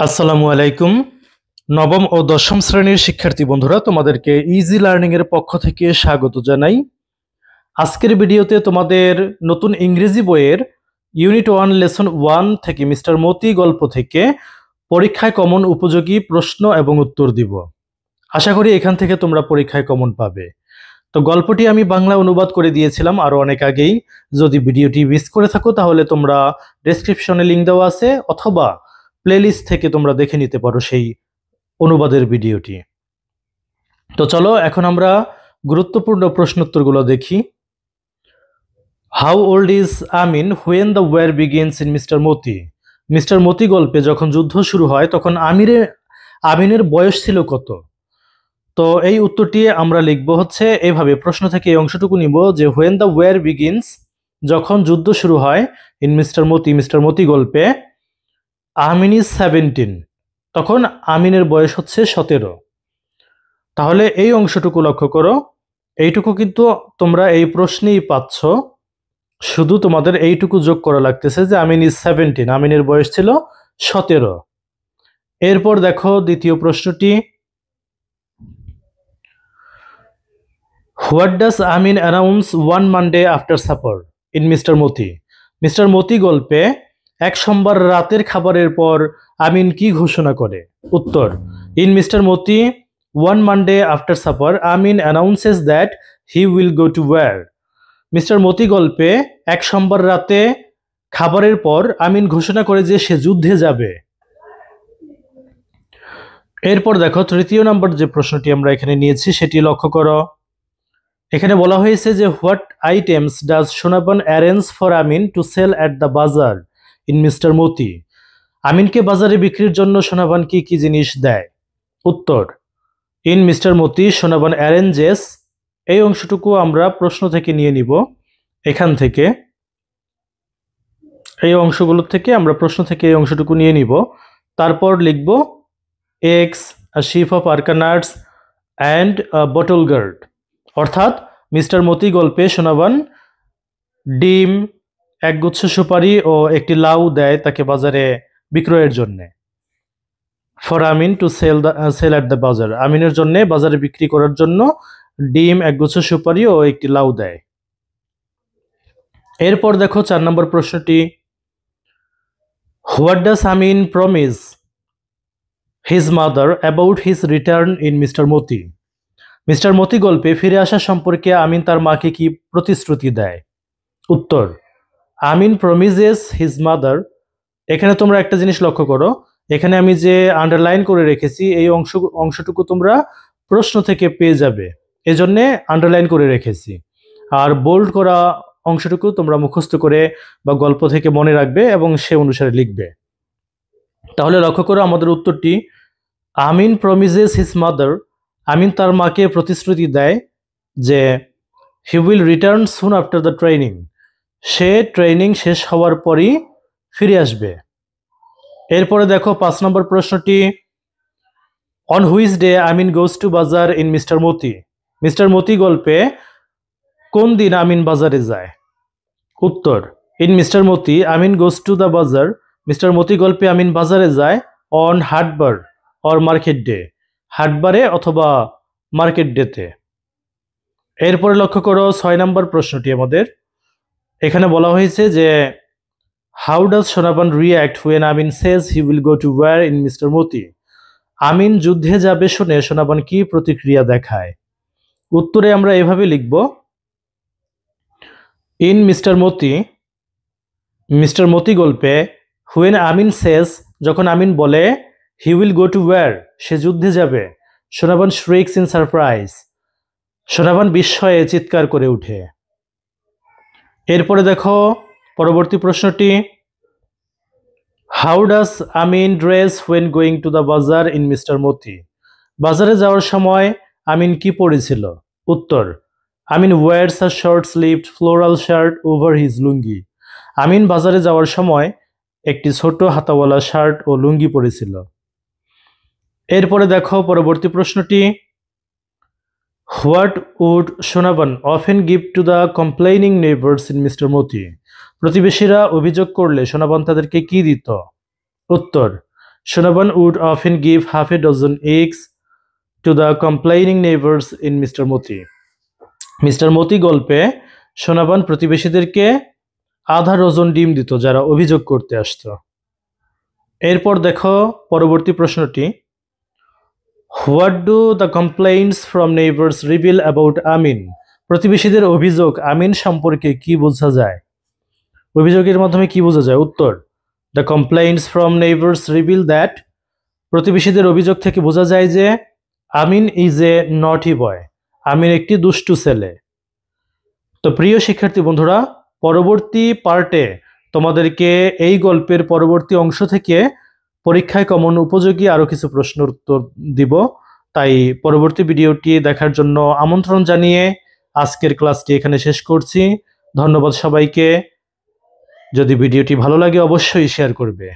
আসসালামু আলাইকুম। নবম ও দশম শ্রেণীর শিক্ষার্থী বন্ধুরা, তোমাদেরকে ইজি লার্নিং এর পক্ষ থেকে স্বাগত জানাই। আজকের ভিডিওতে তোমাদের নতুন ইংরেজি বইয়ের ইউনিট 1 লেসন 1 থেকে মিস্টার মতি গল্প থেকে পরীক্ষায় কমন উপযোগী প্রশ্ন এবং উত্তর দিব। আশা করি এখান থেকে তোমরা পরীক্ষায় কমন পাবে। তো গল্পটি আমি বাংলা অনুবাদ করে দিয়েছিলাম আরো অনেক আগেই। যদি ভিডিওটি মিস করে থাকো তাহলে তোমরা ডেসক্রিপশনে লিংক দেওয়া আছে, অথবা প্লেলিস্ট থেকে তোমরা দেখে নিতে পারো সেই অনুবাদের ভিডিওটি। তো চলো এখন আমরা গুরুত্বপূর্ণ প্রশ্নোত্তরগুলো দেখি। How old is Amin when the war begins in Mister Moti? Mister Moti গল্পে যখন যুদ্ধ শুরু হয় তখন আমিনের বয়স ছিল কত? তো এই উত্তরটি আমরা লিখব হচ্ছে এভাবে, প্রশ্ন থেকে এই অংশটুকু নিব যে হোয়েন দ্য ওয়ার বিগিনস, যখন যুদ্ধ শুরু হয়, ইন মিস্টার মতি গল্পে আমিন ইজ 17, তখন আমিনের বয়স হচ্ছে 17। তাহলে এই অংশটুকু লক্ষ্য করো, এইটুকু কিন্তু তোমরা এই প্রশ্নেই পাচ্ছ, শুধু তোমাদের এইটুকু যোগ করা লাগতেছে যে আমিন ইজ 17, আমিনের বয়স ছিল 17। এরপর দেখো দ্বিতীয় প্রশ্নটি, what does Amin announce one Monday after supper in Mister Moti? Mister Moti গল্পে এক সোমবার রাতের খাবারের পর আমিন কি ঘোষণা করে? উত্তর, in Mister Moti one Monday after supper Amin announces that he will go to war. Mister Moti গল্পে এক সোমবার রাতে খাবারের পর আমিন ঘোষণা করে যে সে যুদ্ধে যাবে। এরপর দেখো তৃতীয় নম্বর যে প্রশ্নটি আমরা এখানে নিয়েছি সেটি লক্ষ্য করো। এখানে বলা হয়েছে যে what items does Sonaban arrange for Amin to sell at the bazaar in Mister Moti? আমিনকে বাজারে বিক্রির জন্য সোনাবান কি কি জিনিস দেয়? উত্তর, in Mister Moti Sonaban arranges, এই অংশটুকু আমরা প্রশ্ন থেকে নিয়ে নিব। এখান থেকে এই অংশগুলো থেকে আমরা প্রশ্ন থেকে এই অংশটুকু নিয়ে নিব, তারপর লিখব eggs, sheaf of arecanuts and bottle gourd. অর্থাৎ মিস্টার মতি গল্পে সোনাবান ডিম, একগুচ্ছ সুপারি ও একটি লাউ দেয় তাকে বাজারে বিক্রয়ের জন্য। For Amin to sell at the bazaar, আমিনের জন্য বাজারে বিক্রি করার জন্য ডিম, একগুচ্ছ সুপারি ও একটি লাউ দেয়। এরপর দেখো 4 নম্বর প্রশ্নটি, what does Amin promise his mother about his return in Mister Moti? Mister Moti গল্পে ফিরে আসা সম্পর্কে আমিন তার মাকে কি প্রতিশ্রুতি দেয়? উত্তর, আমিন প্রমিজেস হিজ মাদার। এখানে তোমরা একটা জিনিস লক্ষ্য করো, এখানে আমি যে আন্ডারলাইন করে রেখেছি এই অংশটুকু তোমরা প্রশ্ন থেকে পেয়ে যাবে, এজন্যে আন্ডারলাইন করে রেখেছি। আর বোল্ড করা অংশটুকু তোমরা মুখস্থ করে বা গল্প থেকে মনে রাখবে এবং সে অনুসারে লিখবে। তাহলে লক্ষ্য করো আমাদের উত্তরটি, আমিন প্রমিজেস হিজ মাদার, আমিন তার মাকে প্রতিশ্রুতি দেয় যে he will return soon after the training, say training শেষ হওয়ার পরই ফিরে আসবে। এরপরে দেখো 5 নম্বর প্রশ্নটি, on which day Amin goes to বাজার in Mister Moti? Mister Moti গল্পে কোন দিন আমিন বাজারে যায়? উত্তর, in Mister Moti Amin goes to the বাজার, মিস্টার মতি গল্পে আমিন বাজারে যায় অন হাটবার অর মার্কেট ডে, হাটবারে অথবা মার্কেট ডেতে। এরপরে লক্ষ্য করো 6 নম্বর প্রশ্নটি আমাদের, এখানে বলা হয়েছে যে how does Sonaban react when Amin says he will go to war in Mister Moti? Amin যুদ্ধে যাবে শুনে সোনাবান কি প্রতিক্রিয়া দেখায়? উত্তরে আমরা এভাবে লিখব, ইন মিস্টার মতি গল্পে হোয়েন আমিন সেজ, যখন আমিন বলে he will go to war, সে যুদ্ধে যাবে, সোনাবান শ্রিক্স ইন সারপ্রাইজ, সোনাবান বিস্ময়ে চিৎকার করে উঠে। এরপরে দেখো পরবর্তী প্রশ্নটি, how does Amin dress when going to the bazaar in Mister Moti? বাজারে যাওয়ার সময় আমিন কি পরেছিল? উত্তর, Amin wears a short sleeved floral shirt over his lungi, Amin বাজারে যাওয়ার সময় একটি ছোট হাতাওয়ালা শার্ট ও লুঙ্গি পরেছিল। এরপরে দেখো পরবর্তী প্রশ্নটি, what would Sonaban often give to the complaining neighbours in Mister Moti? প্রতিবেশীরা অভিযোগ করলে সোনাবান তাদেরকে কি দিত? উত্তর, Shonavan would often give half a dozen eggs to the complaining neighbors in Mr. Moti. Mister Moti গল্পে সোনাবান প্রতিবেশীদেরকে আধা ডজন ডিম দিত যারা অভিযোগ করতে আসতো। এরপর দেখো পরবর্তী প্রশ্নটি, what do the complaints from neighbours reveal about Amin? প্রতিবেশীদের অভিযোগ আমিন সম্পর্কে কি বোঝা যায়? অভিযোগের মাধ্যমে কি বোঝা যায়? উত্তর, the complaints from neighbours reveal that, প্রতিবেশীদের অভিযোগ থেকে বোঝা যায় যে আমিন ইজ এ নটি বয়, আমিন একটি দুষ্টু ছেলে। তো প্রিয় শিক্ষার্থী বন্ধুরা, পরবর্তী পার্টে তোমাদেরকে এই গল্পের পরবর্তী অংশ থেকে পরীক্ষায় কমন উপযোগী আরও কিছু প্রশ্নের উত্তর দিব। তাই পরবর্তী ভিডিওটি দেখার জন্য আমন্ত্রণ জানিয়ে আজকের ক্লাসটি এখানে শেষ করছি। ধন্যবাদ সবাইকে। যদি ভিডিওটি ভালো লাগে অবশ্যই শেয়ার করবে।